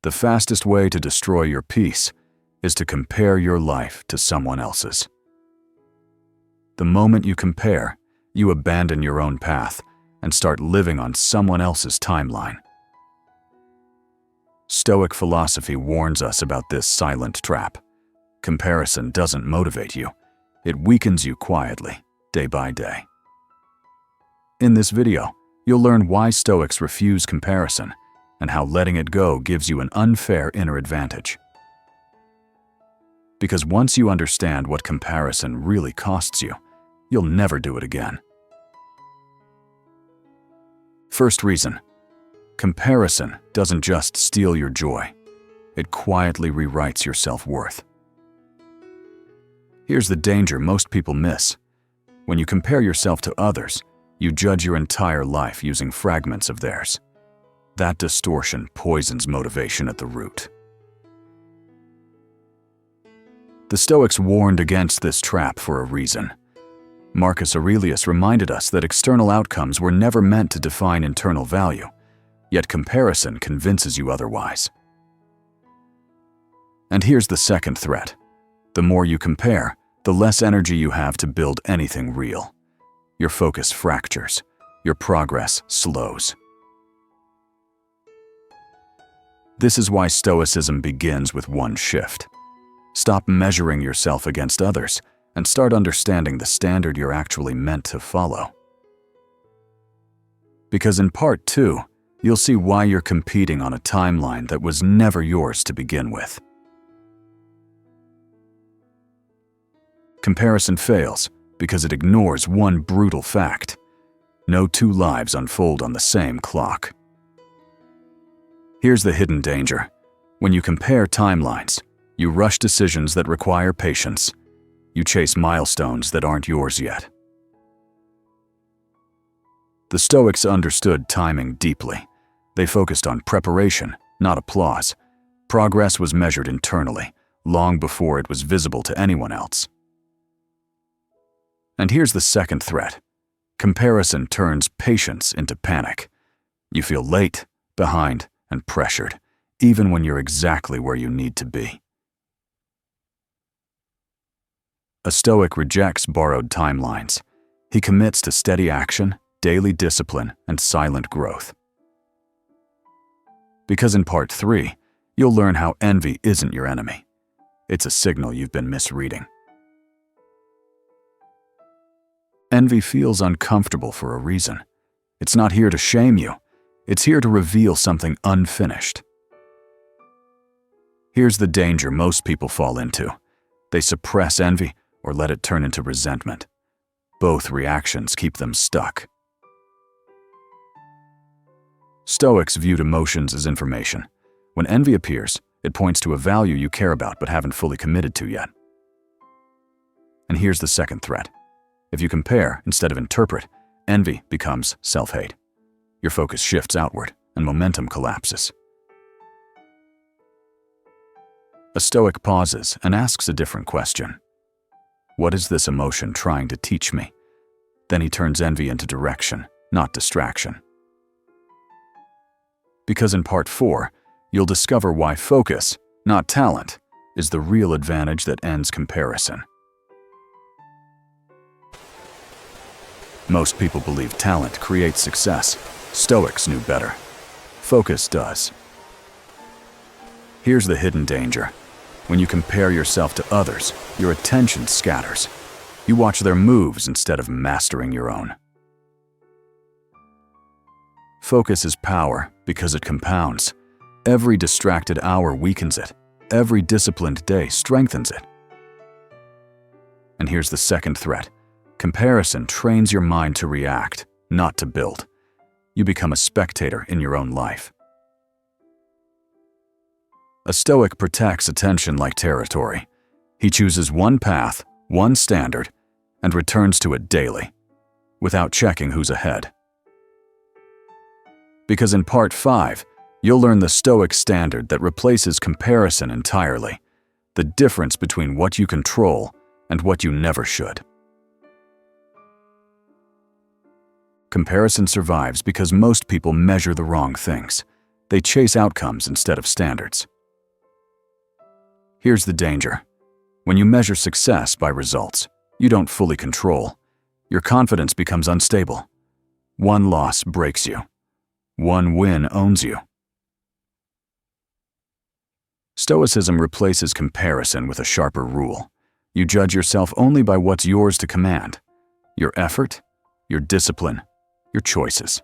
the fastest way to destroy your peace is to compare your life to someone else's. The moment you compare, you abandon your own path and start living on someone else's timeline. Stoic philosophy warns us about this silent trap. Comparison doesn't motivate you. It weakens you quietly, day by day. In this video, you'll learn why Stoics refuse comparison and how letting it go gives you an unfair inner advantage. Because once you understand what comparison really costs you, you'll never do it again. First reason, comparison doesn't just steal your joy, it quietly rewrites your self-worth. Here's the danger most people miss. When you compare yourself to others, you judge your entire life using fragments of theirs. That distortion poisons motivation at the root. The Stoics warned against this trap for a reason. Marcus Aurelius reminded us that external outcomes were never meant to define internal value, yet comparison convinces you otherwise. And here's the second threat. The more you compare, the less energy you have to build anything real. Your focus fractures, your progress slows. This is why Stoicism begins with one shift. Stop measuring yourself against others and start understanding the standard you're actually meant to follow. Because in part 2, you'll see why you're competing on a timeline that was never yours to begin with. Comparison fails because it ignores one brutal fact. No two lives unfold on the same clock. Here's the hidden danger. When you compare timelines, you rush decisions that require patience. You chase milestones that aren't yours yet. The Stoics understood timing deeply. They focused on preparation, not applause. Progress was measured internally, long before it was visible to anyone else. And here's the second threat. Comparison turns patience into panic. You feel late, behind, and pressured, even when you're exactly where you need to be. A Stoic rejects borrowed timelines. He commits to steady action, daily discipline, and silent growth. Because in part 3, you'll learn how envy isn't your enemy. It's a signal you've been misreading. Envy feels uncomfortable for a reason. It's not here to shame you. It's here to reveal something unfinished. Here's the danger most people fall into. They suppress envy or let it turn into resentment. Both reactions keep them stuck. Stoics viewed emotions as information. When envy appears, it points to a value you care about but haven't fully committed to yet. And here's the second threat. If you compare instead of interpret, envy becomes self-hate. Your focus shifts outward and momentum collapses. A Stoic pauses and asks a different question. What is this emotion trying to teach me? Then he turns envy into direction, not distraction. Because in part 4, you'll discover why focus, not talent, is the real advantage that ends comparison. Most people believe talent creates success. Stoics knew better. Focus does. Here's the hidden danger. When you compare yourself to others, your attention scatters. You watch their moves instead of mastering your own. Focus is power because it compounds. Every distracted hour weakens it. Every disciplined day strengthens it. And here's the second threat. Comparison trains your mind to react, not to build. You become a spectator in your own life. A Stoic protects attention like territory. He chooses one path, one standard, and returns to it daily, without checking who's ahead. Because in part 5, you'll learn the Stoic standard that replaces comparison entirely, the difference between what you control and what you never should. Comparison survives because most people measure the wrong things. They chase outcomes instead of standards. Here's the danger. When you measure success by results you don't fully control, your confidence becomes unstable. One loss breaks you. One win owns you. Stoicism replaces comparison with a sharper rule. You judge yourself only by what's yours to command: your effort, your discipline, your choices.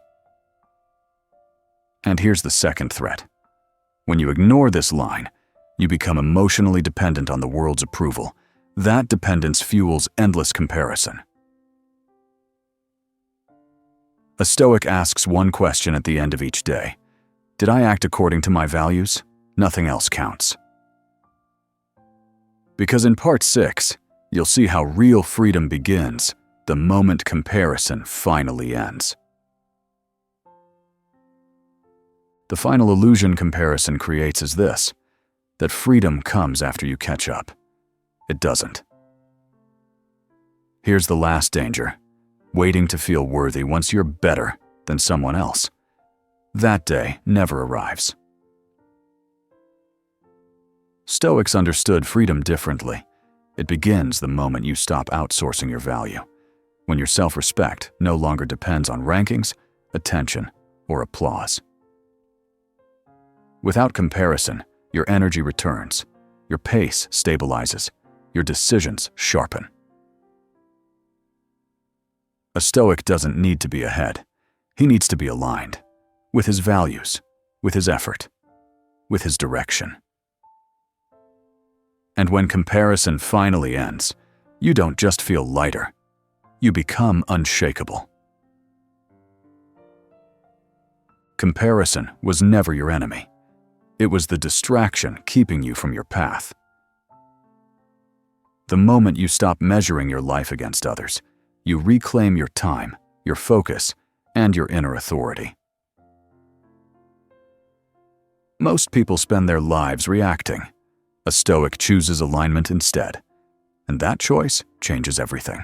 And here's the second threat. When you ignore this line, you become emotionally dependent on the world's approval. That dependence fuels endless comparison. A Stoic asks one question at the end of each day: did I act according to my values? Nothing else counts. Because in part 6, you'll see how real freedom begins the moment comparison finally ends. The final illusion comparison creates is this: that freedom comes after you catch up. It doesn't. Here's the last danger: waiting to feel worthy once you're better than someone else. That day never arrives. Stoics understood freedom differently. It begins the moment you stop outsourcing your value, when your self-respect no longer depends on rankings, attention, or applause. Without comparison, your energy returns, your pace stabilizes, your decisions sharpen. A Stoic doesn't need to be ahead. He needs to be aligned with his values, with his effort, with his direction. And when comparison finally ends, you don't just feel lighter, you become unshakable. Comparison was never your enemy. It was the distraction keeping you from your path. The moment you stop measuring your life against others, you reclaim your time, your focus, and your inner authority. Most people spend their lives reacting. A Stoic chooses alignment instead, and that choice changes everything.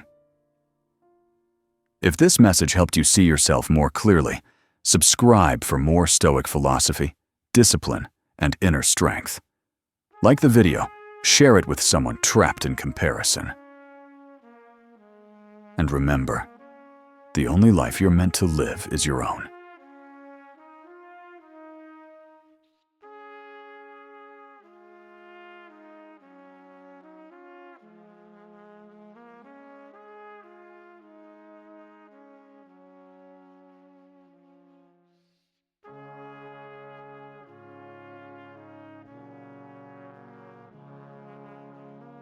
If this message helped you see yourself more clearly, subscribe for more Stoic philosophy, discipline, and inner strength. Like the video, share it with someone trapped in comparison. And remember, the only life you're meant to live is your own.